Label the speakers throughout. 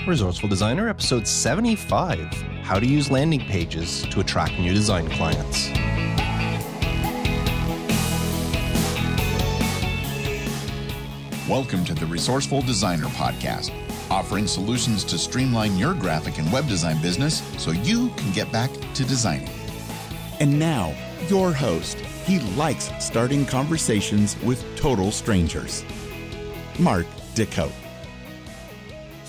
Speaker 1: Resourceful Designer, episode 75, How to Use Landing Pages to Attract New Design Clients.
Speaker 2: Welcome to the Resourceful Designer Podcast, offering solutions to streamline your graphic and web design business so you can get back to designing.
Speaker 3: And now, your host. He likes starting conversations with total strangers. Mark DeCote.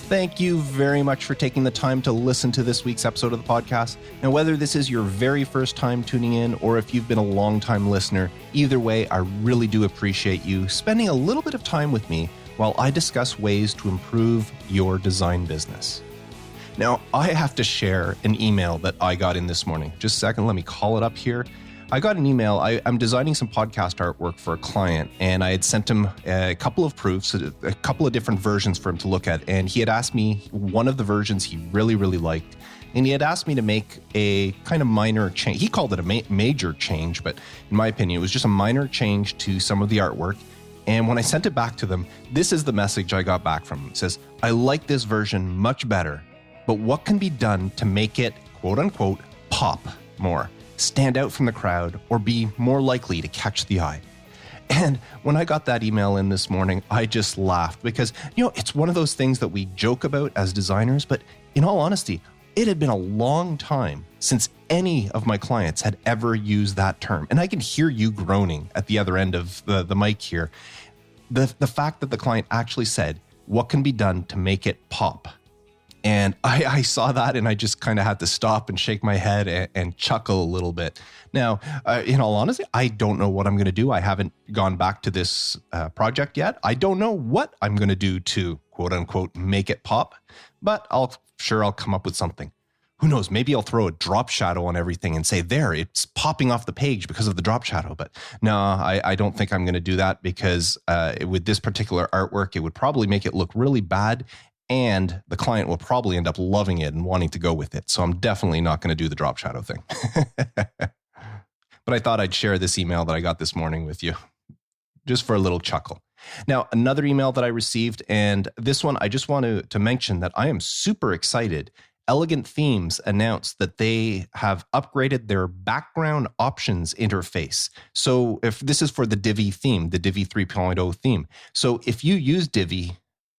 Speaker 1: Thank you very much for taking the time to listen to this week's episode of the podcast. And whether this is your very first time tuning in or if you've been a long-time listener, either way, I really do appreciate you spending a little bit of time with me while I discuss ways to improve your design business. Now, I have to share an email that I got in this morning. Just a second, let me call it up here. I got an email. I'm designing some podcast artwork for a client, and I had sent him a couple of proofs, a couple of different versions for him to look at. And he had asked me one of the versions he really, really liked. And he had asked me to make a kind of minor change. He called it a major change, but in my opinion, it was just a minor change to some of the artwork. And when I sent it back to them, this is the message I got back from him. It says, I like this version much better, but what can be done to make it, quote unquote, pop more? Stand out from the crowd, or be more likely to catch the eye. And when I got that email in this morning, I just laughed because, it's one of those things that we joke about as designers, but in all honesty, it had been a long time since any of my clients had ever used that term. And I can hear you groaning at the other end of the mic here. The fact that the client actually said, what can be done to make it pop? And I saw that and I just kind of had to stop and shake my head and chuckle a little bit. Now, in all honesty, I don't know what I'm going to do. I haven't gone back to this project yet. I don't know what I'm going to do to, quote unquote, make it pop, but I'll come up with something. Who knows? Maybe I'll throw a drop shadow on everything and say, there, it's popping off the page because of the drop shadow. But no, I don't think I'm going to do that because with this particular artwork, it would probably make it look really bad. And the client will probably end up loving it and wanting to go with it. So I'm definitely not going to do the drop shadow thing. But I thought I'd share this email that I got this morning with you, just for a little chuckle. Now, another email that I received, and this one, I just want to mention that I am super excited. Elegant Themes announced that they have upgraded their background options interface. So if this is for the Divi theme, the Divi 3.0 theme. So if you use Divi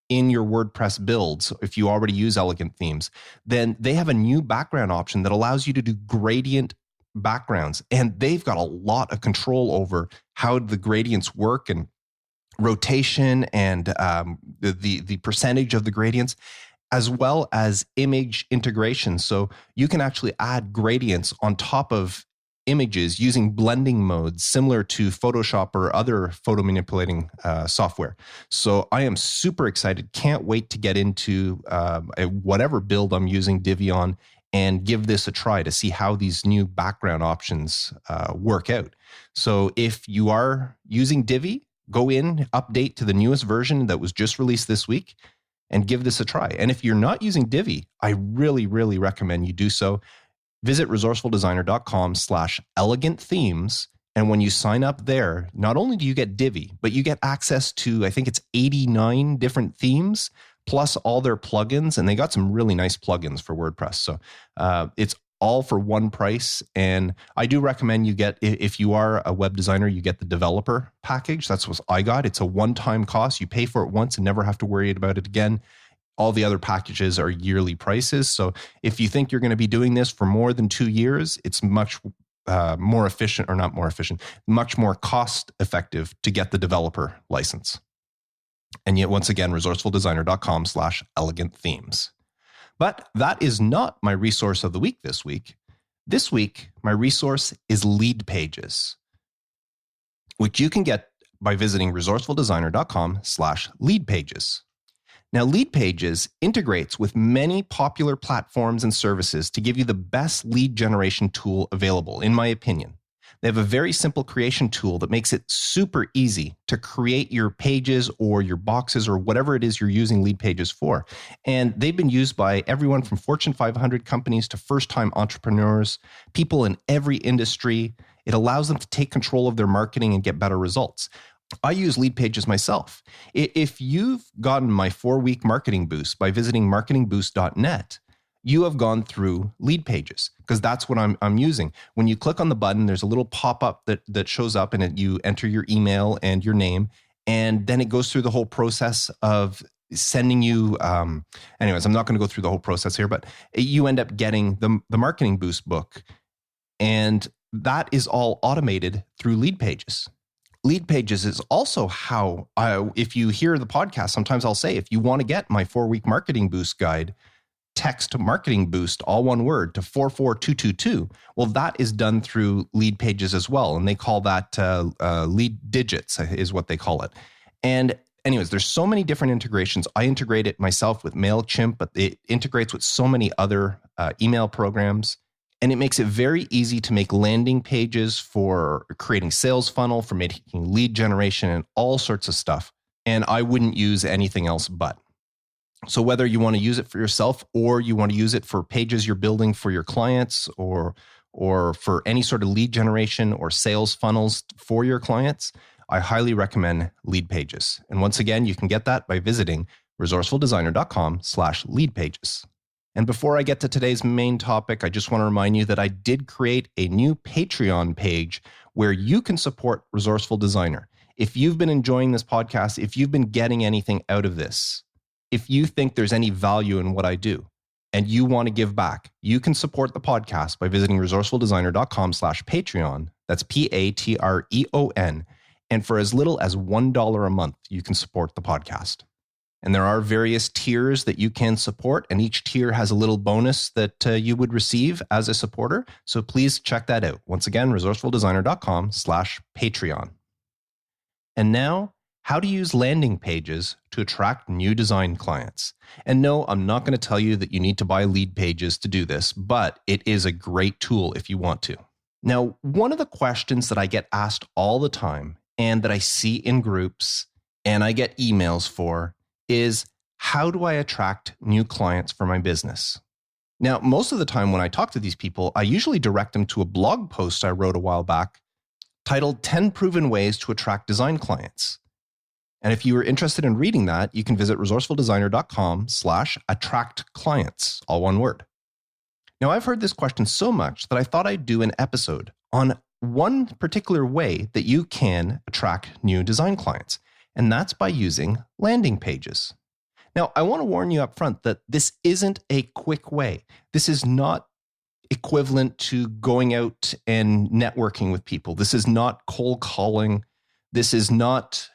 Speaker 1: in your WordPress builds, if you already use Elegant Themes, then they have a new background option that allows you to do gradient backgrounds. And they've got a lot of control over how the gradients work and rotation and the percentage of the gradients, as well as image integration. So you can actually add gradients on top of images using blending modes similar to Photoshop or other photo manipulating software. So I am super excited. Can't wait to get into whatever build I'm using Divi on and give this a try to see how these new background options work out. So if you are using Divi, go in, update to the newest version that was just released this week and give this a try. And if you're not using Divi, I really, really recommend you do so. Visit resourcefuldesigner.com/elegantthemes. And when you sign up there, not only do you get Divi, but you get access to, I think it's 89 different themes, plus all their plugins. And they got some really nice plugins for WordPress. So it's all for one price. And I do recommend you get, if you are a web designer, you get the developer package. That's what I got. It's a one-time cost. You pay for it once and never have to worry about it again. All the other packages are yearly prices. So if you think you're going to be doing this for more than 2 years, it's much more efficient, or not more efficient, much more cost effective to get the developer license. And yet, once again, resourcefuldesigner.com/elegantthemes. But that is not my resource of the week this week. This week, my resource is lead pages, which you can get by visiting resourcefuldesigner.com/lead pages. Now, Lead Pages integrates with many popular platforms and services to give you the best lead generation tool available, in my opinion. They have a very simple creation tool that makes it super easy to create your pages or your boxes or whatever it is you're using Lead Pages for. And they've been used by everyone from Fortune 500 companies to first-time entrepreneurs, people in every industry. It allows them to take control of their marketing and get better results. I use lead pages myself. If you've gotten my 4-week marketing boost by visiting marketingboost.net, you have gone through lead pages because that's what I'm using. When you click on the button, there's a little pop-up that shows up and you enter your email and your name, and then it goes through the whole process of sending you, anyways, I'm not going to go through the whole process here, but you end up getting the Marketing Boost book, and that is all automated through lead pages. Lead pages is also how, if you hear the podcast, sometimes I'll say, if you want to get my 4-week Marketing Boost guide, text Marketing Boost, all one word, to 44222. Well, that is done through lead pages as well. And they call that lead digits is what they call it. And anyways, there's so many different integrations. I integrate it myself with MailChimp, but it integrates with so many other email programs. And it makes it very easy to make landing pages for creating sales funnel, for making lead generation and all sorts of stuff. And I wouldn't use anything else but. So whether you want to use it for yourself or you want to use it for pages you're building for your clients or for any sort of lead generation or sales funnels for your clients, I highly recommend lead pages. And once again, you can get that by visiting resourcefuldesigner.com/lead pages. And before I get to today's main topic, I just want to remind you that I did create a new Patreon page where you can support Resourceful Designer. If you've been enjoying this podcast, if you've been getting anything out of this, if you think there's any value in what I do and you want to give back, you can support the podcast by visiting resourcefuldesigner.com/Patreon. That's Patreon. And for as little as $1 a month, you can support the podcast. And there are various tiers that you can support, and each tier has a little bonus that you would receive as a supporter. So please check that out. Once again, resourcefuldesigner.com/Patreon. And now, how to use landing pages to attract new design clients. And no, I'm not going to tell you that you need to buy lead pages to do this, but it is a great tool if you want to. Now, one of the questions that I get asked all the time and that I see in groups and I get emails for is, how do I attract new clients for my business? Now, most of the time when I talk to these people, I usually direct them to a blog post I wrote a while back titled 10 Proven Ways to Attract Design Clients. And if you are interested in reading that, you can visit resourcefuldesigner.com/attract clients, all one word. Now, I've heard this question so much that I thought I'd do an episode on one particular way that you can attract new design clients, and that's by using landing pages. Now, I want to warn you up front that this isn't a quick way. This is not equivalent to going out and networking with people. This is not cold calling. This is not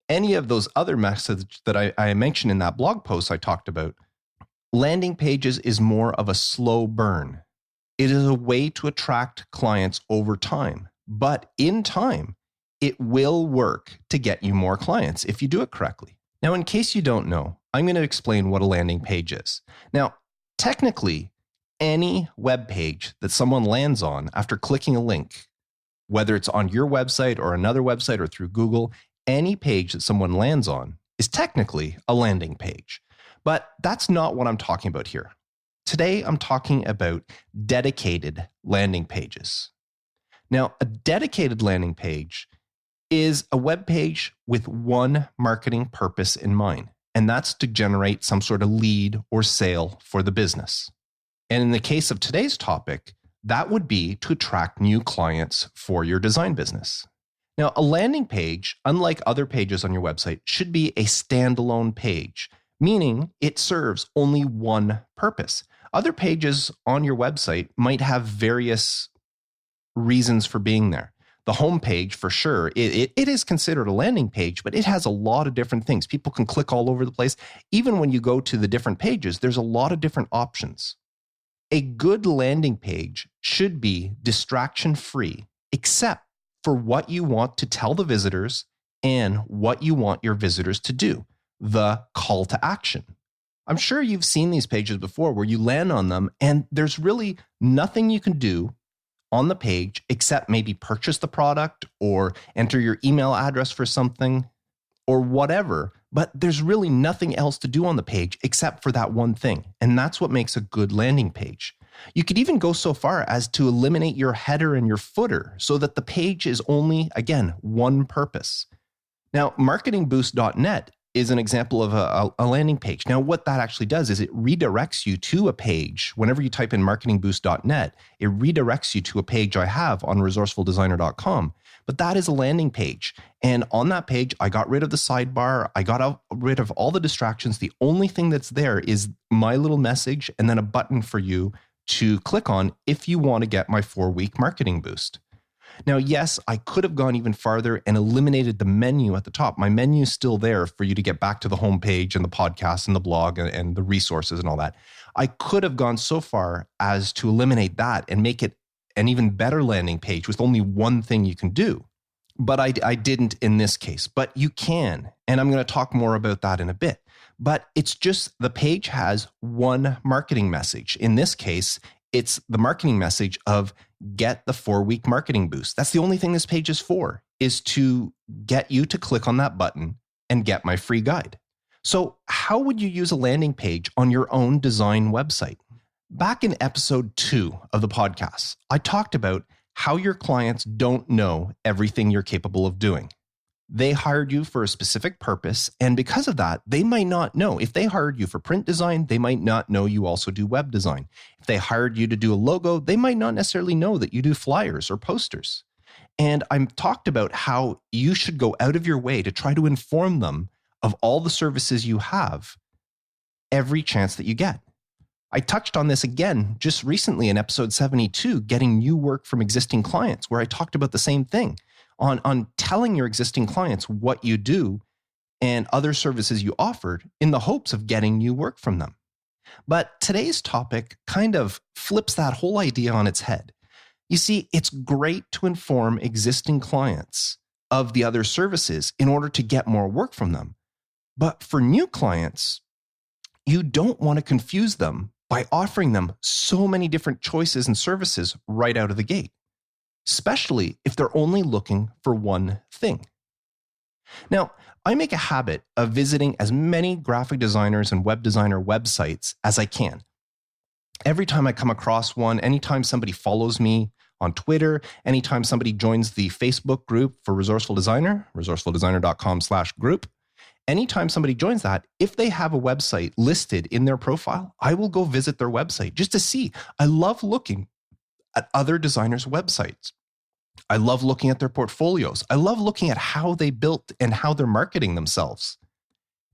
Speaker 1: any of those other methods that I mentioned in that blog post I talked about. Landing pages is more of a slow burn. It is a way to attract clients over time, but in time, it will work to get you more clients if you do it correctly. Now, in case you don't know, I'm going to explain what a landing page is. Now, technically, any web page that someone lands on after clicking a link, whether it's on your website or another website or through Google, any page that someone lands on is technically a landing page. But that's not what I'm talking about here. Today, I'm talking about dedicated landing pages. Now, a dedicated landing page is a web page with one marketing purpose in mind, and that's to generate some sort of lead or sale for the business. And in the case of today's topic, that would be to attract new clients for your design business. Now, a landing page, unlike other pages on your website, should be a standalone page, meaning it serves only one purpose. Other pages on your website might have various reasons for being there. The home page, for sure, it is considered a landing page, but it has a lot of different things. People can click all over the place. Even when you go to the different pages, there's a lot of different options. A good landing page should be distraction-free, except for what you want to tell the visitors and what you want your visitors to do, the call to action. I'm sure you've seen these pages before where you land on them and there's really nothing you can do on the page except maybe purchase the product or enter your email address for something or whatever, but there's really nothing else to do on the page except for that one thing. And that's what makes a good landing page. You could even go so far as to eliminate your header and your footer so that the page is only, again, one purpose. Now, marketingboost.net is an example of a landing page. Now, what that actually does is it redirects you to a page. Whenever you type in marketingboost.net, it redirects you to a page I have on resourcefuldesigner.com. But that is a landing page. And on that page, I got rid of the sidebar. I got rid of all the distractions. The only thing that's there is my little message and then a button for you to click on if you want to get my 4-week marketing boost. Now, yes, I could have gone even farther and eliminated the menu at the top. My menu is still there for you to get back to the homepage and the podcast and the blog and the resources and all that. I could have gone so far as to eliminate that and make it an even better landing page with only one thing you can do. But I didn't in this case. But you can, and I'm going to talk more about that in a bit. But it's just the page has one marketing message. In this case, it's the marketing message of get the 4-week marketing boost. That's the only thing this page is for, is to get you to click on that button and get my free guide. So how would you use a landing page on your own design website? Back in episode 2 of the podcast, I talked about how your clients don't know everything you're capable of doing. They hired you for a specific purpose, and because of that, they might not know. If they hired you for print design, they might not know you also do web design. If they hired you to do a logo, they might not necessarily know that you do flyers or posters. And I've talked about how you should go out of your way to try to inform them of all the services you have every chance that you get. I touched on this again just recently in episode 72, getting new work from existing clients, where I talked about the same thing. On telling your existing clients what you do and other services you offered in the hopes of getting new work from them. But today's topic kind of flips that whole idea on its head. You see, it's great to inform existing clients of the other services in order to get more work from them. But for new clients, you don't want to confuse them by offering them so many different choices and services right out of the gate, especially if they're only looking for one thing. Now, I make a habit of visiting as many graphic designers and web designer websites as I can. Every time I come across one, anytime somebody follows me on Twitter, anytime somebody joins the Facebook group for Resourceful Designer, resourcefuldesigner.com/group, anytime somebody joins that, if they have a website listed in their profile, I will go visit their website just to see. I love looking at other designers' websites. I love looking at their portfolios. I love looking at how they built and how they're marketing themselves.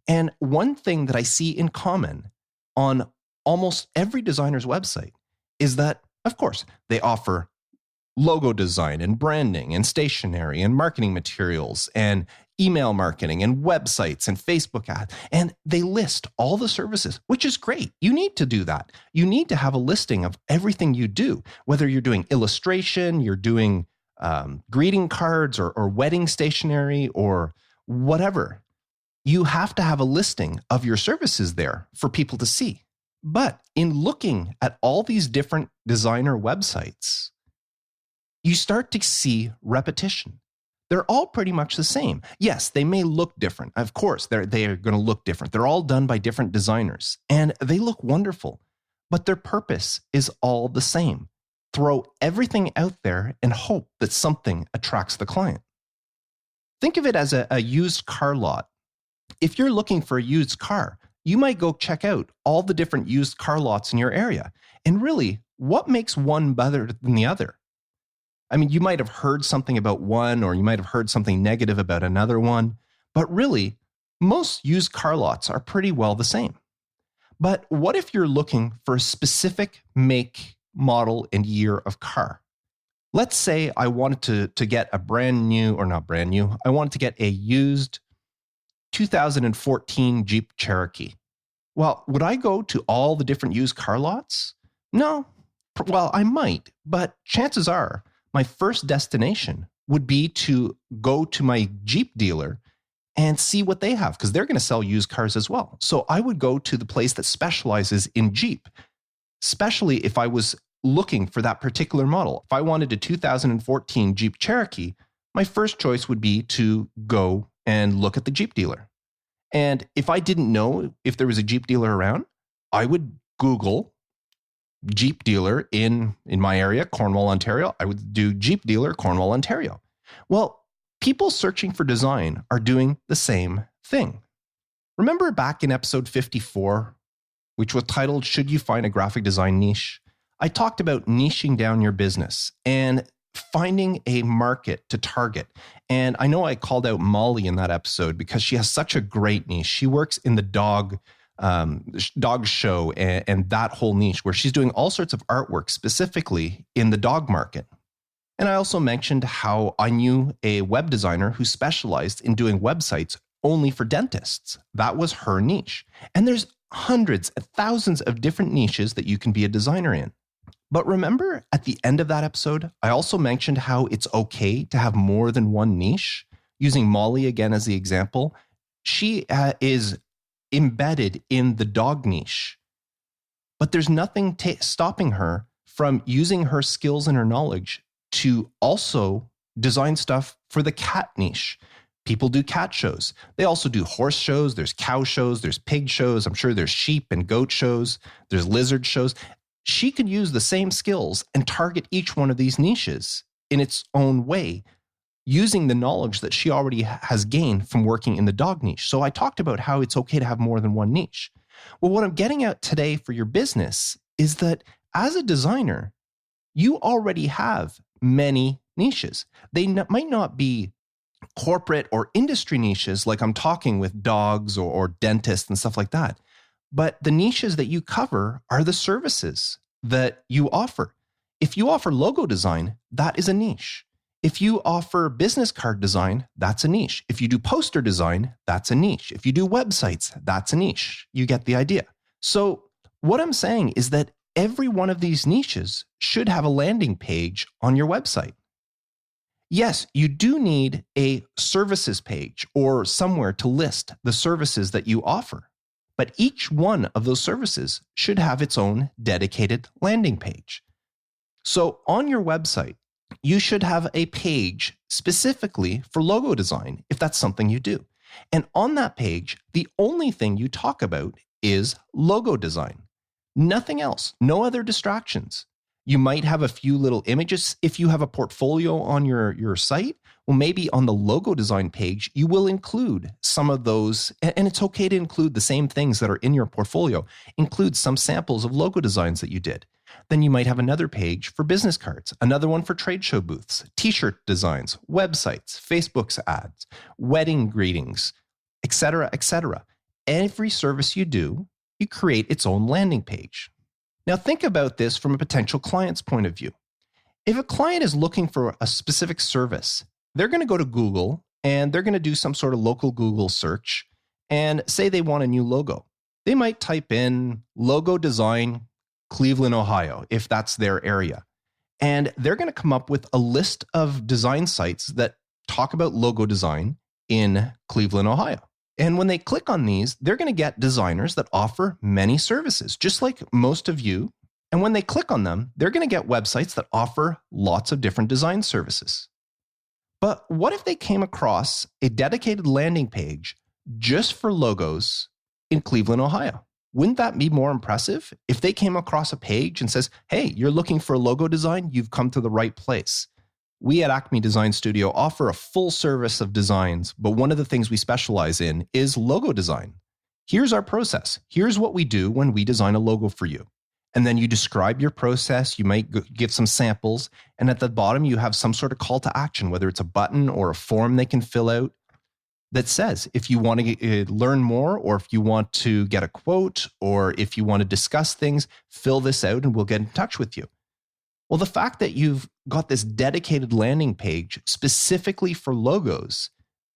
Speaker 1: And one thing that I see in common on almost every designer's website is that, of course, they offer logo design and branding and stationery and marketing materials and email marketing and websites and Facebook ads. And they list all the services, which is great. You need to do that. You need to have a listing of everything you do, whether you're doing illustration, you're doing greeting cards or wedding stationery or whatever. You have to have a listing of your services there for people to see. But in looking at all these different designer websites, you start to see repetition. They're all pretty much the same. Yes, they may look different. Of course, they are going to look different. They're all done by different designers, and they look wonderful. But their purpose is all the same. Throw everything out there and hope that something attracts the client. Think of it as a used car lot. If you're looking for a used car, you might go check out all the different used car lots in your area. And really, what makes one better than the other? I mean, you might have heard something about one, or you might have heard something negative about another one, but really, most used car lots are pretty well the same. But what if you're looking for a specific make, model, and year of car? Let's say I wanted to get a brand new, or not brand new, I wanted to get a used 2014 Jeep Cherokee. Well, would I go to all the different used car lots? No. Well, I might, but chances are, my first destination would be to go to my Jeep dealer and see what they have, because they're going to sell used cars as well. So I would go to the place that specializes in Jeep, especially if I was looking for that particular model. If I wanted a 2014 Jeep Cherokee, my first choice would be to go and look at the Jeep dealer. And if I didn't know if there was a Jeep dealer around, I would Google Jeep dealer in my area, Cornwall, Ontario. I would do Jeep dealer, Cornwall, Ontario. Well, people searching for design are doing the same thing. Remember back in episode 54, which was titled, Should You Find a Graphic Design Niche? I talked about niching down your business and finding a market to target. And I know I called out Molly in that episode because she has such a great niche. She works in the dog show and that whole niche where she's doing all sorts of artwork specifically in the dog market. And I also mentioned how I knew a web designer who specialized in doing websites only for dentists. That was her niche. And there's hundreds and thousands of different niches that you can be a designer in. But remember at the end of that episode, I also mentioned how it's okay to have more than one niche. Using Molly again as the example, she is embedded in the dog niche, but there's nothing stopping her from using her skills and her knowledge to also design stuff for the cat niche. People do cat shows. They also do horse shows. There's cow shows. There's pig shows. I'm sure there's sheep and goat shows. There's lizard shows. She could use the same skills and target each one of these niches in its own way, using the knowledge that she already has gained from working in the dog niche. So I talked about how it's okay to have more than one niche. Well, what I'm getting at today for your business is that as a designer, you already have many niches. They might not be corporate or industry niches like I'm talking with dogs or dentists and stuff like that. But the niches that you cover are the services that you offer. If you offer logo design, that is a niche. If you offer business card design, that's a niche. If you do poster design, that's a niche. If you do websites, that's a niche. You get the idea. So what I'm saying is that every one of these niches should have a landing page on your website. Yes, you do need a services page or somewhere to list the services that you offer. But each one of those services should have its own dedicated landing page. So on your website, you should have a page specifically for logo design, if that's something you do. And on that page, the only thing you talk about is logo design. Nothing else, no other distractions. You might have a few little images. If you have a portfolio on your site, well, maybe on the logo design page, you will include some of those, and it's okay to include the same things that are in your portfolio. Include some samples of logo designs that you did. Then you might have another page for business cards, another one for trade show booths, t-shirt designs, websites, Facebook's ads, wedding greetings, etc., etc. Every service you do, you create its own landing page. Now think about this from a potential client's point of view. If a client is looking for a specific service, they're going to go to Google and they're going to do some sort of local Google search and say they want a new logo. They might type in logo design Cleveland, Ohio, if that's their area. And they're going to come up with a list of design sites that talk about logo design in Cleveland, Ohio. And when they click on these, they're going to get designers that offer many services, just like most of you. And when they click on them, they're going to get websites that offer lots of different design services. But what if they came across a dedicated landing page just for logos in Cleveland, Ohio? Wouldn't that be more impressive if they came across a page and says, hey, you're looking for a logo design? You've come to the right place. We at Acme Design Studio offer a full service of designs, but one of the things we specialize in is logo design. Here's our process. Here's what we do when we design a logo for you. And then you describe your process. You might give some samples. And at the bottom, you have some sort of call to action, whether it's a button or a form they can fill out that says if you want to learn more, or if you want to get a quote, or if you want to discuss things, fill this out and we'll get in touch with you. Well, the fact that you've got this dedicated landing page specifically for logos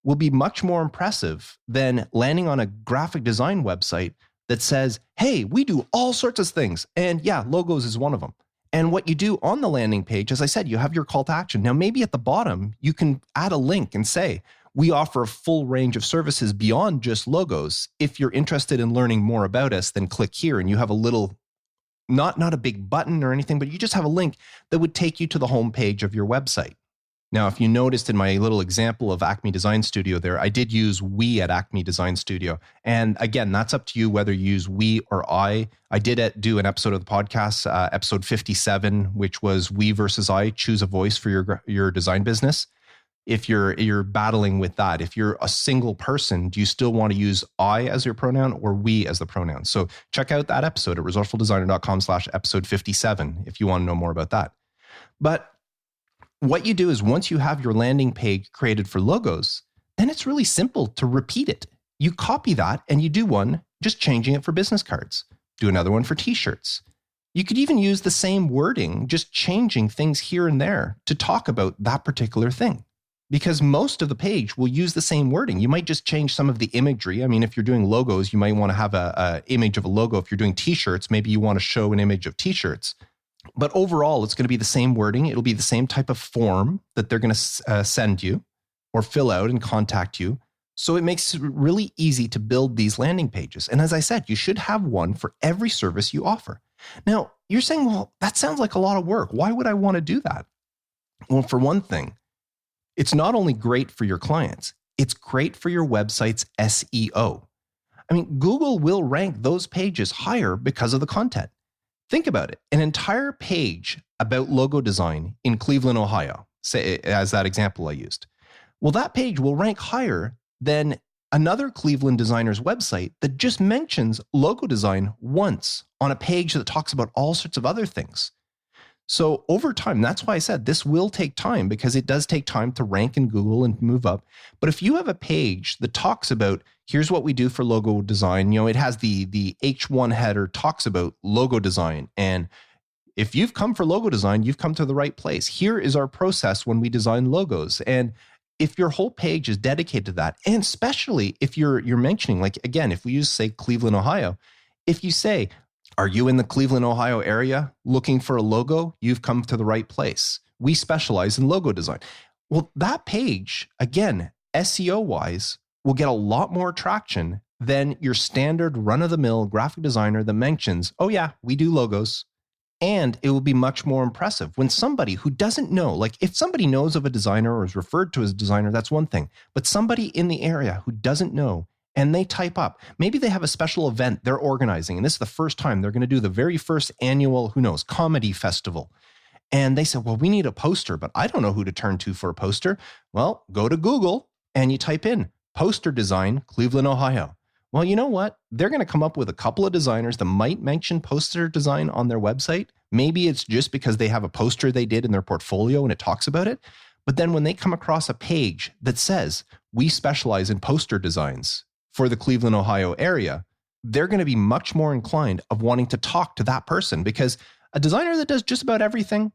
Speaker 1: will be much more impressive than landing on a graphic design website that says, hey, we do all sorts of things. And yeah, logos is one of them. And what you do on the landing page, as I said, you have your call to action. Now, maybe at the bottom, you can add a link and say, we offer a full range of services beyond just logos. If you're interested in learning more about us, then click here. And you have a little, not a big button or anything, but you just have a link that would take you to the homepage of your website. Now, if you noticed in my little example of Acme Design Studio there, I did use we at Acme Design Studio. And again, that's up to you whether you use we or I. I did do an episode of the podcast, episode 57, which was we versus I, choose a voice for your design business. If you're battling with that, if you're a single person, do you still want to use I as your pronoun or we as the pronoun? So check out that episode at resourcefuldesigner.com/episode 57 if you want to know more about that. But what you do is once you have your landing page created for logos, then it's really simple to repeat it. You copy that and you do one, just changing it for business cards. Do another one for t-shirts. You could even use the same wording, just changing things here and there to talk about that particular thing. Because most of the page will use the same wording. You might just change some of the imagery. I mean, if you're doing logos, you might want to have a image of a logo. If you're doing t-shirts, maybe you want to show an image of t-shirts. But overall, it's going to be the same wording. It'll be the same type of form that they're going to send you or fill out and contact you. So it makes it really easy to build these landing pages. And as I said, you should have one for every service you offer. Now, you're saying, well, that sounds like a lot of work. Why would I want to do that? Well, for one thing, it's not only great for your clients, it's great for your website's SEO. I mean, Google will rank those pages higher because of the content. Think about it. An entire page about logo design in Cleveland, Ohio, say as that example I used. Well, that page will rank higher than another Cleveland designer's website that just mentions logo design once on a page that talks about all sorts of other things. So over time, that's why I said this will take time, because it does take time to rank in Google and move up. But if you have a page that talks about, here's what we do for logo design, it has the H1 header talks about logo design. And if you've come for logo design, you've come to the right place. Here is our process when we design logos. And if your whole page is dedicated to that, and especially if you're mentioning, like, again, if we use, say, Cleveland, Ohio, if you say, are you in the Cleveland, Ohio area looking for a logo? You've come to the right place. We specialize in logo design. Well, that page, again, SEO-wise, will get a lot more traction than your standard run-of-the-mill graphic designer that mentions, oh yeah, we do logos. And it will be much more impressive when somebody who doesn't know, like if somebody knows of a designer or is referred to as a designer, that's one thing. But somebody in the area who doesn't know, and they type up, maybe they have a special event they're organizing, and this is the first time they're going to do the very first annual, comedy festival. And they said, well, we need a poster, but I don't know who to turn to for a poster. Well, go to Google and you type in poster design, Cleveland, Ohio. Well, you know what? They're going to come up with a couple of designers that might mention poster design on their website. Maybe it's just because they have a poster they did in their portfolio and it talks about it. But then when they come across a page that says, we specialize in poster designs for the Cleveland, Ohio area, they're going to be much more inclined of wanting to talk to that person, because a designer that does just about everything,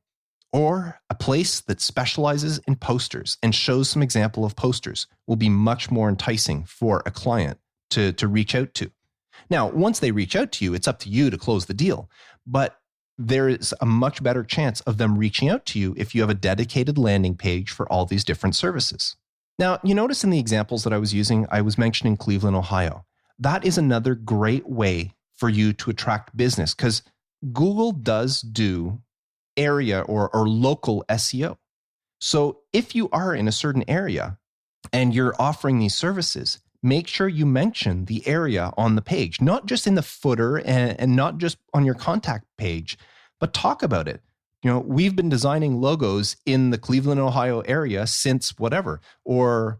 Speaker 1: or a place that specializes in posters and shows some example of posters, will be much more enticing for a client to reach out to. Now, once they reach out to you, it's up to you to close the deal, but there is a much better chance of them reaching out to you if you have a dedicated landing page for all these different services. Now, you notice in the examples that I was using, I was mentioning Cleveland, Ohio. That is another great way for you to attract business, because Google does do area or local SEO. So if you are in a certain area and you're offering these services, make sure you mention the area on the page, not just in the footer and not just on your contact page, but talk about it. We've been designing logos in the Cleveland, Ohio area since whatever, or,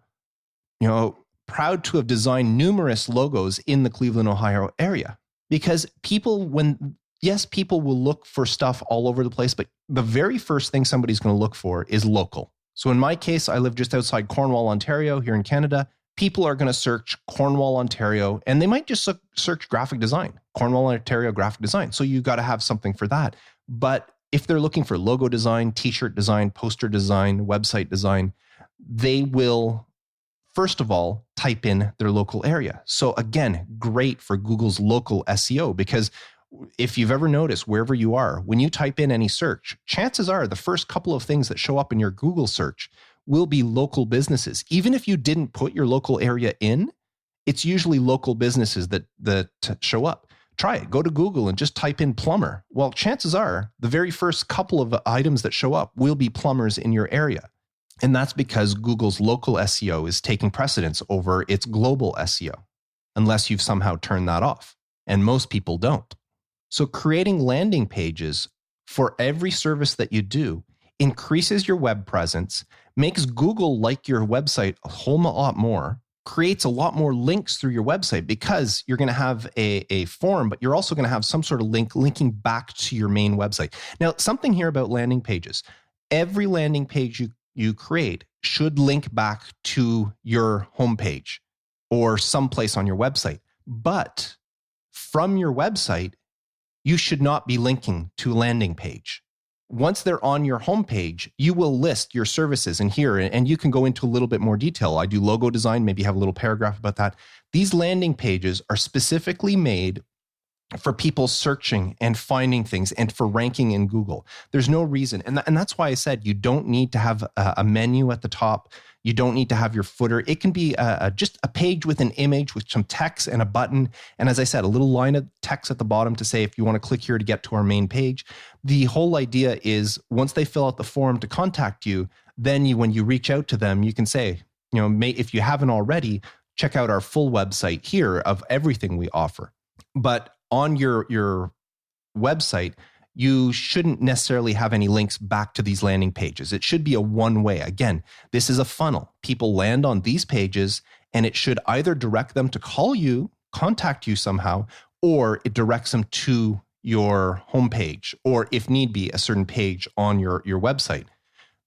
Speaker 1: proud to have designed numerous logos in the Cleveland, Ohio area. Because people will look for stuff all over the place, but the very first thing somebody's going to look for is local. So in my case, I live just outside Cornwall, Ontario, here in Canada. People are going to search Cornwall, Ontario, and they might just search graphic design, Cornwall, Ontario graphic design. So you got to have something for that. But if they're looking for logo design, t-shirt design, poster design, website design, they will, first of all, type in their local area. So again, great for Google's local SEO, because if you've ever noticed, wherever you are, when you type in any search, chances are the first couple of things that show up in your Google search will be local businesses. Even if you didn't put your local area in, it's usually local businesses that show up. Try it. Go to Google and just type in plumber. Well, chances are the very first couple of items that show up will be plumbers in your area. And that's because Google's local SEO is taking precedence over its global SEO, unless you've somehow turned that off. And most people don't. So creating landing pages for every service that you do increases your web presence, makes Google like your website a whole lot more, creates a lot more links through your website because you're going to have a form, but you're also going to have some sort of link linking back to your main website. Now, something here about landing pages. Every landing page you create should link back to your homepage or someplace on your website. But from your website, you should not be linking to a landing page. Once they're on your homepage, you will list your services in here, and you can go into a little bit more detail. I do logo design, maybe have a little paragraph about that. These landing pages are specifically made for people searching and finding things and for ranking in Google. There's no reason. And that's why I said you don't need to have a menu at the top. You don't need to have your footer. It can be just a page with an image with some text and a button. And as I said, a little line of text at the bottom to say, if you want to click here to get to our main page. The whole idea is once they fill out the form to contact you, then when you reach out to them, you can say, if you haven't already, check out our full website here of everything we offer. But on your website, you shouldn't necessarily have any links back to these landing pages. It should be a one-way. Again, this is a funnel. People land on these pages, and it should either direct them to call you, contact you somehow, or it directs them to your homepage, or if need be, a certain page on your website.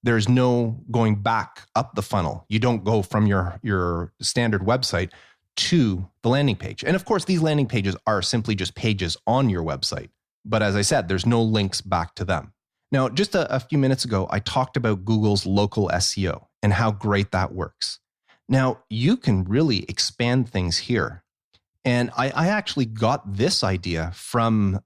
Speaker 1: There's no going back up the funnel. You don't go from your standard website to the landing page. And of course, these landing pages are simply just pages on your website. But as I said, there's no links back to them. Now, just a few minutes ago, I talked about Google's local SEO and how great that works. Now, you can really expand things here. And I actually got this idea from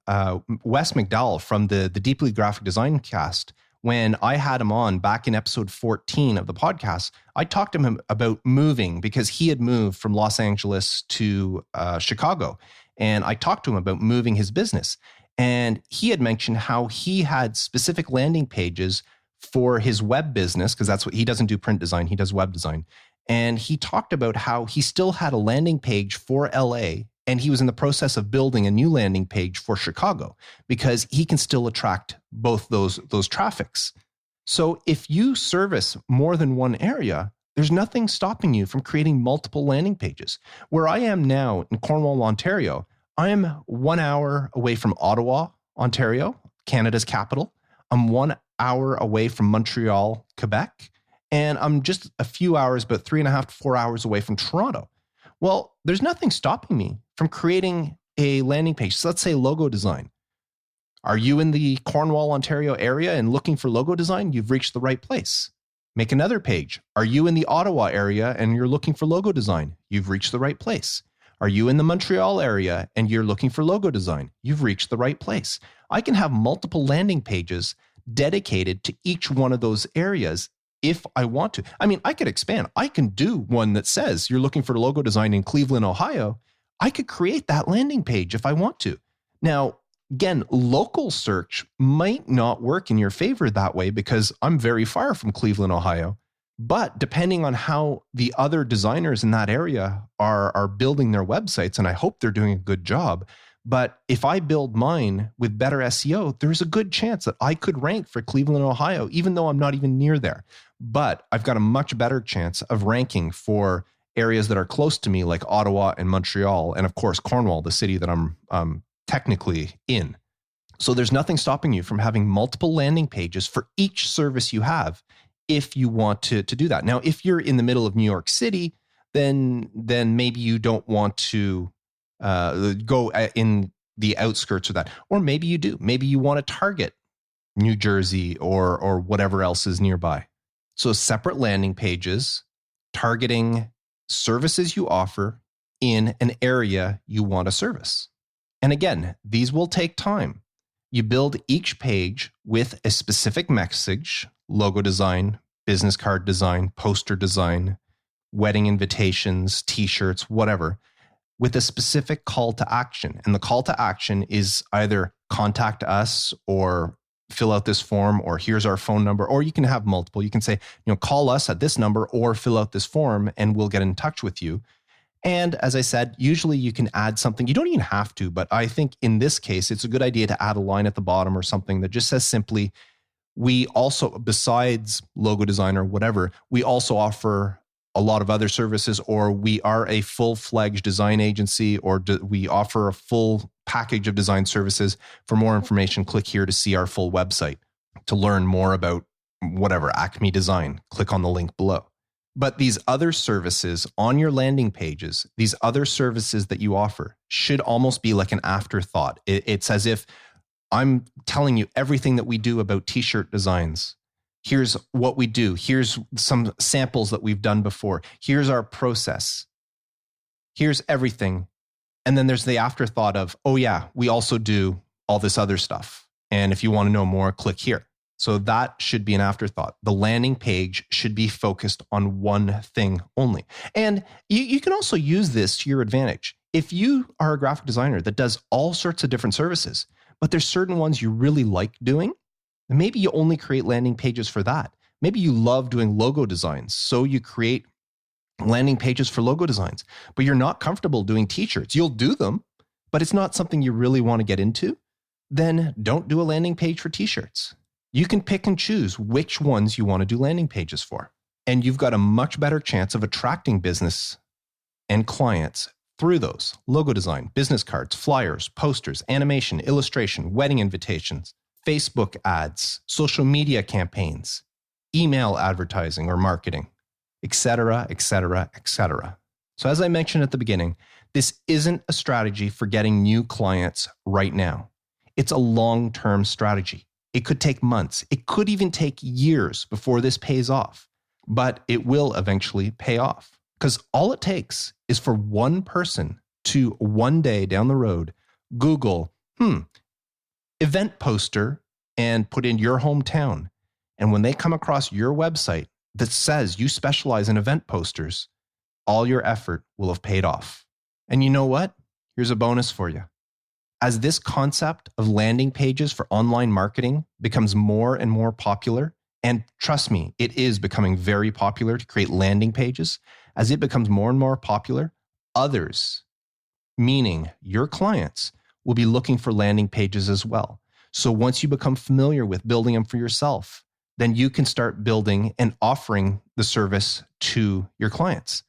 Speaker 1: Wes McDowell from the Deeply Graphic Design cast. When I had him on back in episode 14 of the podcast, I talked to him about moving because he had moved from Los Angeles to Chicago. And I talked to him about moving his business. And he had mentioned how he had specific landing pages for his web business, because that's what he doesn't do print design, he does web design. And he talked about how he still had a landing page for LA, and he was in the process of building a new landing page for Chicago because he can still attract both those traffics. So if you service more than one area, there's nothing stopping you from creating multiple landing pages. Where I am now in Cornwall, Ontario, I am 1 hour away from Ottawa, Ontario, Canada's capital. I'm 1 hour away from Montreal, Quebec. And I'm just a few hours, about 3.5 to 4 hours away from Toronto. Well, there's nothing stopping me from creating a landing page. So let's say logo design. Are you in the Cornwall, Ontario area and looking for logo design? You've reached the right place. Make another page. Are you in the Ottawa area and you're looking for logo design? You've reached the right place. Are you in the Montreal area and you're looking for logo design? You've reached the right place. I can have multiple landing pages dedicated to each one of those areas if I want to. I mean, I could expand. I can do one that says you're looking for logo design in Cleveland, Ohio. I could create that landing page if I want to. Now, again, local search might not work in your favor that way because I'm very far from Cleveland, Ohio. But depending on how the other designers in that area are building their websites, and I hope they're doing a good job, but if I build mine with better SEO, there's a good chance that I could rank for Cleveland, Ohio, even though I'm not even near there. But I've got a much better chance of ranking for areas that are close to me, like Ottawa and Montreal, and of course, Cornwall, the city that I'm technically in. So there's nothing stopping you from having multiple landing pages for each service you have if you want to do that. Now, if you're in the middle of New York City, then maybe you don't want to go in the outskirts of that. Or maybe you do. Maybe you want to target New Jersey or whatever else is nearby. So separate landing pages targeting services you offer in an area you want to service. And again, these will take time. You build each page with a specific message: logo design, business card design, poster design, wedding invitations, t-shirts, whatever, with a specific call to action. And the call to action is either contact us or fill out this form, or here's our phone number, or you can have multiple. You can say, call us at this number or fill out this form and we'll get in touch with you. And as I said, usually you can add something. You don't even have to, but I think in this case, it's a good idea to add a line at the bottom or something that just says simply, we also, besides logo design or whatever, we also offer a lot of other services, or we are a full-fledged design agency, or we offer a full package of design services. For more information, click here to see our full website. To learn more about whatever, Acme Design, click on the link below. But these other services on your landing pages, these other services that you offer should almost be like an afterthought. It's as if I'm telling you everything that we do about t-shirt designs. Here's what we do. Here's some samples that we've done before. Here's our process. Here's everything. And then there's the afterthought of, oh yeah, we also do all this other stuff. And if you want to know more, click here. So that should be an afterthought. The landing page should be focused on one thing only. And you can also use this to your advantage. If you are a graphic designer that does all sorts of different services, but there's certain ones you really like doing, and maybe you only create landing pages for that. Maybe you love doing logo designs, so you create landing pages for logo designs, but you're not comfortable doing t-shirts. You'll do them, but it's not something you really want to get into. Then don't do a landing page for t-shirts. You can pick and choose which ones you want to do landing pages for. And you've got a much better chance of attracting business and clients through those. Logo design, business cards, flyers, posters, animation, illustration, wedding invitations, Facebook ads, social media campaigns, email advertising or marketing, etc., etc., etc. So as I mentioned at the beginning, this isn't a strategy for getting new clients right now. It's a long-term strategy. It could take months. It could even take years before this pays off, but it will eventually pay off, because all it takes is for one person to one day down the road Google event poster and put in your hometown. And when they come across your website that says you specialize in event posters, all your effort will have paid off. And you know what? Here's a bonus for you. As this concept of landing pages for online marketing becomes more and more popular, and trust me, it is becoming very popular to create landing pages. As it becomes more and more popular, others, meaning your clients, will be looking for landing pages as well. So once you become familiar with building them for yourself, then you can start building and offering the service to your clients.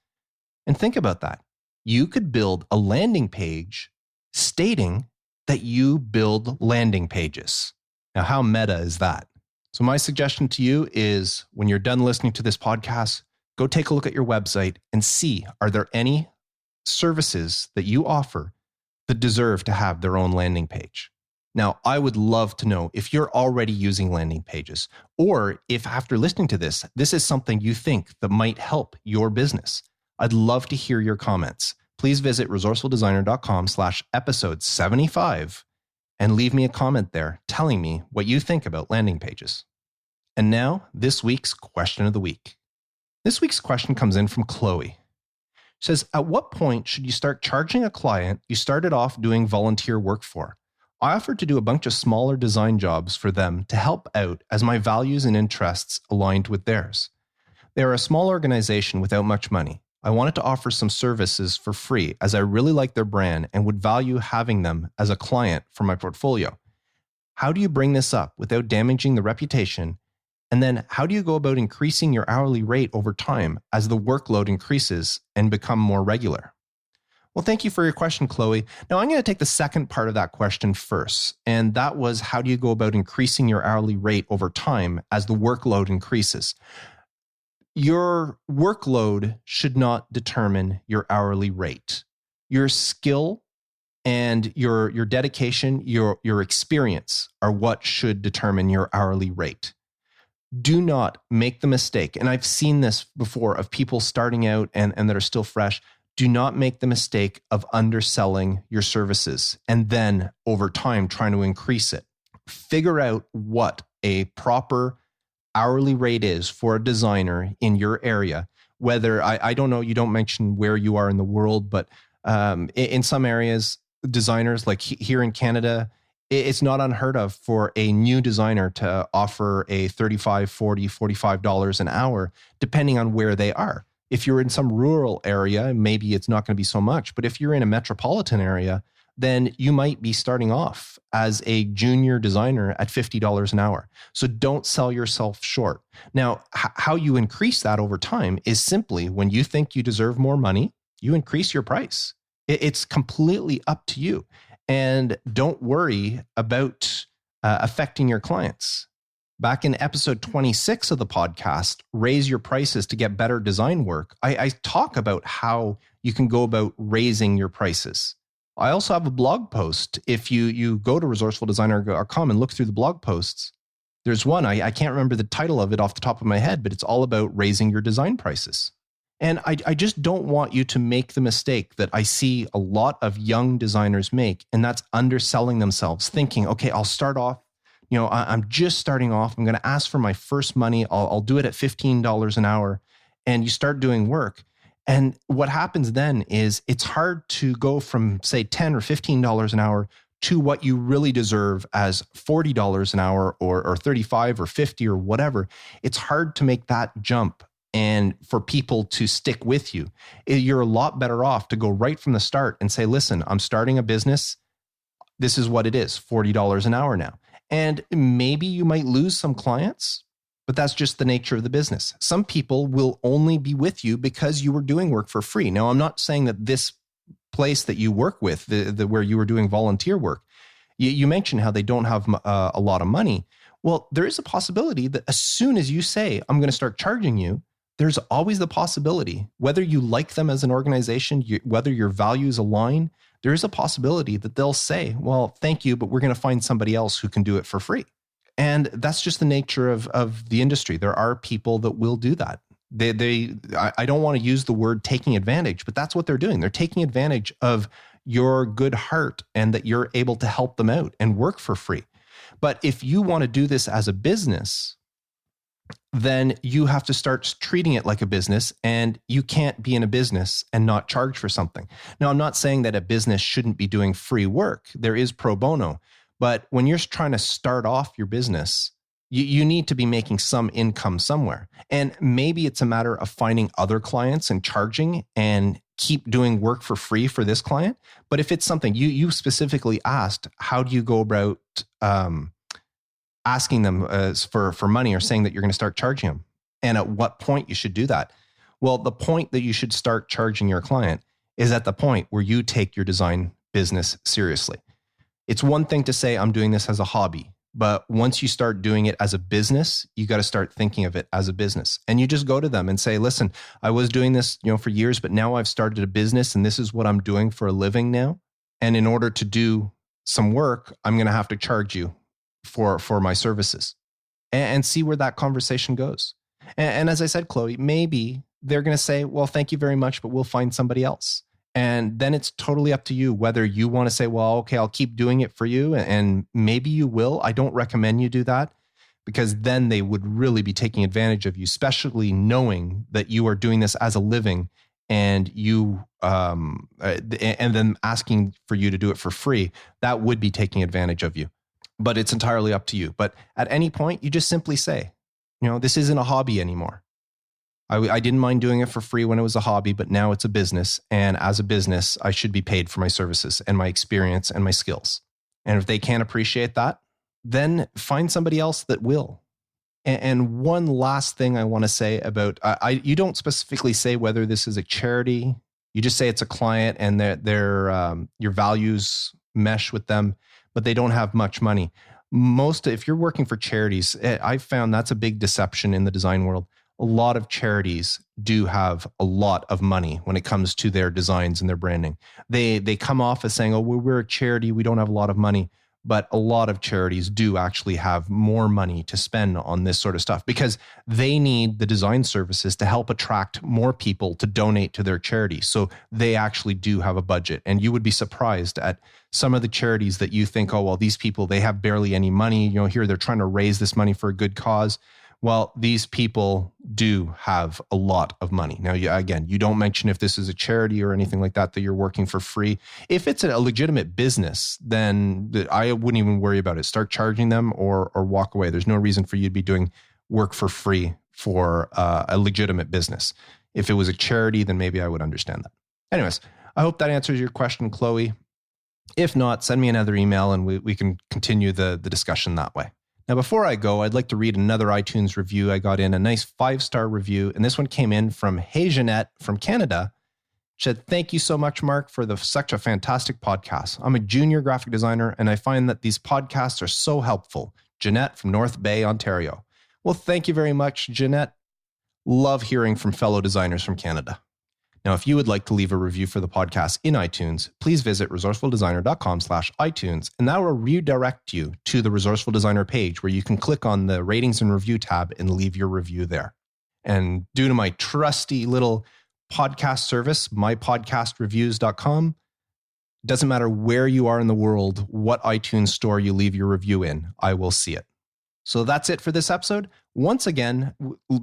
Speaker 1: And think about that. You could build a landing page stating that you build landing pages. Now, how meta is that? So my suggestion to you is, when you're done listening to this podcast, go take a look at your website and see, are there any services that you offer that deserve to have their own landing page? Now, I would love to know if you're already using landing pages, or if after listening to this, this is something you think that might help your business. I'd love to hear your comments. Please visit resourcefuldesigner.com/episode 75 and leave me a comment there telling me what you think about landing pages. And now, this week's question of the week. This week's question comes in from Chloe. She says, at what point should you start charging a client you started off doing volunteer work for? I offered to do a bunch of smaller design jobs for them to help out, as my values and interests aligned with theirs. They are a small organization without much money. I wanted to offer some services for free, as I really like their brand and would value having them as a client for my portfolio. How do you bring this up without damaging the reputation? And then how do you go about increasing your hourly rate over time as the workload increases and become more regular? Well, thank you for your question, Chloe. Now, I'm going to take the second part of that question first. And that was, how do you go about increasing your hourly rate over time as the workload increases? Your workload should not determine your hourly rate. Your skill and your dedication, your experience are what should determine your hourly rate. Do not make the mistake, and I've seen this before, of people starting out and that are still fresh. Do not make the mistake of underselling your services and then over time trying to increase it. Figure out what a proper hourly rate is for a designer in your area. Whether, I don't know, you don't mention where you are in the world, but in some areas, designers, like here in Canada, It's not unheard of for a new designer to offer a $35, $40, $45 an hour, depending on where they are. If you're in some rural area, maybe it's not going to be so much. But if you're in a metropolitan area, then you might be starting off as a junior designer at $50 an hour. So don't sell yourself short. Now, how you increase that over time is simply when you think you deserve more money, you increase your price. It's completely up to you. And don't worry about affecting your clients. Back in episode 26 of the podcast, Raise Your Prices to Get Better Design Work, I talk about how you can go about raising your prices. I also have a blog post. If you go to resourcefuldesigner.com and look through the blog posts, there's one, I can't remember the title of it off the top of my head, but it's all about raising your design prices. And I just don't want you to make the mistake that I see a lot of young designers make, and that's underselling themselves, thinking, okay, I'll start off, I'm just starting off. I'm going to ask for my first money. I'll do it at $15 an hour. And you start doing work. And what happens then is it's hard to go from, say, $10 or $15 an hour to what you really deserve as $40 an hour or $35 or $50 or whatever. It's hard to make that jump and for people to stick with you. You're a lot better off to go right from the start and say, listen, I'm starting a business. This is what it is, $40 an hour now. And maybe you might lose some clients, but that's just the nature of the business. Some people will only be with you because you were doing work for free. Now, I'm not saying that this place that you work with, where you were doing volunteer work, you mentioned how they don't have a lot of money. Well, there is a possibility that as soon as you say, I'm going to start charging you, there's always the possibility, whether you like them as an organization, whether your values align, there is a possibility that they'll say, well, thank you, but we're going to find somebody else who can do it for free. And that's just the nature of the industry. There are people that will do that. I don't want to use the word taking advantage, but that's what they're doing. They're taking advantage of your good heart and that you're able to help them out and work for free. But if you want to do this as a business, then you have to start treating it like a business, and you can't be in a business and not charge for something. Now, I'm not saying that a business shouldn't be doing free work. There is pro bono. But when you're trying to start off your business, you need to be making some income somewhere. And maybe it's a matter of finding other clients and charging and keep doing work for free for this client. But if it's something you specifically asked, how do you go about asking them for money or saying that you're going to start charging them? And at what point you should do that? Well, the point that you should start charging your client is at the point where you take your design business seriously. It's one thing to say, I'm doing this as a hobby, but once you start doing it as a business, you got to start thinking of it as a business. And you just go to them and say, listen, I was doing this, for years, but now I've started a business and this is what I'm doing for a living now. And in order to do some work, I'm going to have to charge you for my services, and see where that conversation goes. And as I said, Chloe, maybe they're going to say, well, thank you very much, but we'll find somebody else. And then it's totally up to you whether you want to say, well, okay, I'll keep doing it for you. And maybe you will. I don't recommend you do that, because then they would really be taking advantage of you, especially knowing that you are doing this as a living and you and then asking for you to do it for free. That would be taking advantage of you. But it's entirely up to you. But at any point, you just simply say, this isn't a hobby anymore. I didn't mind doing it for free when it was a hobby, but now it's a business. And as a business, I should be paid for my services and my experience and my skills. And if they can't appreciate that, then find somebody else that will. And one last thing I want to say about, you don't specifically say whether this is a charity. You just say it's a client and your values mesh with them, but they don't have much money. If you're working for charities, I've found that's a big deception in the design world. A lot of charities do have a lot of money when it comes to their designs and their branding. They come off as saying, oh, we're a charity, we don't have a lot of money. But a lot of charities do actually have more money to spend on this sort of stuff because they need the design services to help attract more people to donate to their charity. So they actually do have a budget. And you would be surprised at some of the charities that you think, oh, well, these people, they have barely any money. Here they're trying to raise this money for a good cause. Well, these people do have a lot of money. Now, you don't mention if this is a charity or anything like that you're working for free. If it's a legitimate business, then I wouldn't even worry about it. Start charging them or walk away. There's no reason for you to be doing work for free for a legitimate business. If it was a charity, then maybe I would understand that. Anyways, I hope that answers your question, Chloe. If not, send me another email and we can continue the discussion that way. Now, before I go, I'd like to read another iTunes review. I got in a nice 5-star review, and this one came in from Hey Jeanette from Canada. She said, "Thank you so much, Mark, for such a fantastic podcast. I'm a junior graphic designer, and I find that these podcasts are so helpful." Jeanette from North Bay, Ontario. Well, thank you very much, Jeanette. Love hearing from fellow designers from Canada. Now, if you would like to leave a review for the podcast in iTunes, please visit resourcefuldesigner.com/iTunes, and that will redirect you to the Resourceful Designer page where you can click on the ratings and review tab and leave your review there. And due to my trusty little podcast service, mypodcastreviews.com, it doesn't matter where you are in the world, what iTunes store you leave your review in, I will see it. So that's it for this episode. Once again,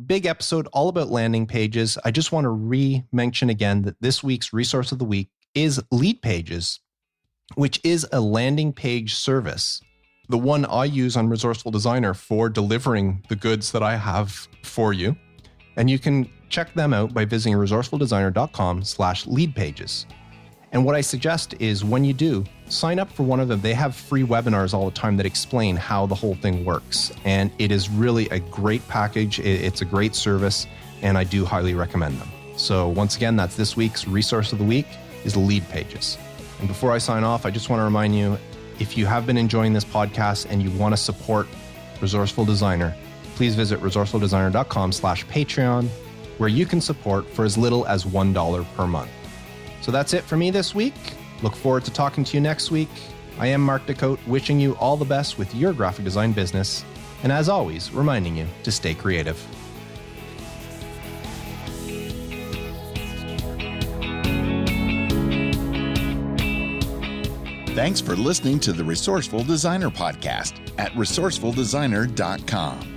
Speaker 1: big episode all about landing pages. I just want to re-mention again that this week's resource of the week is Lead Pages, which is a landing page service. The one I use on Resourceful Designer for delivering the goods that I have for you. And you can check them out by visiting resourcefuldesigner.com/leadpages. And what I suggest is when you do, sign up for one of them. They have free webinars all the time that explain how the whole thing works. And it is really a great package. It's a great service, and I do highly recommend them. So once again, that's this week's resource of the week is Lead Pages. And before I sign off, I just want to remind you, if you have been enjoying this podcast and you want to support Resourceful Designer, please visit resourcefuldesigner.com/Patreon, where you can support for as little as $1 per month. So that's it for me this week. Look forward to talking to you next week. I am Mark Decote, wishing you all the best with your graphic design business. And as always, reminding you to stay creative.
Speaker 2: Thanks for listening to the Resourceful Designer Podcast at resourcefuldesigner.com.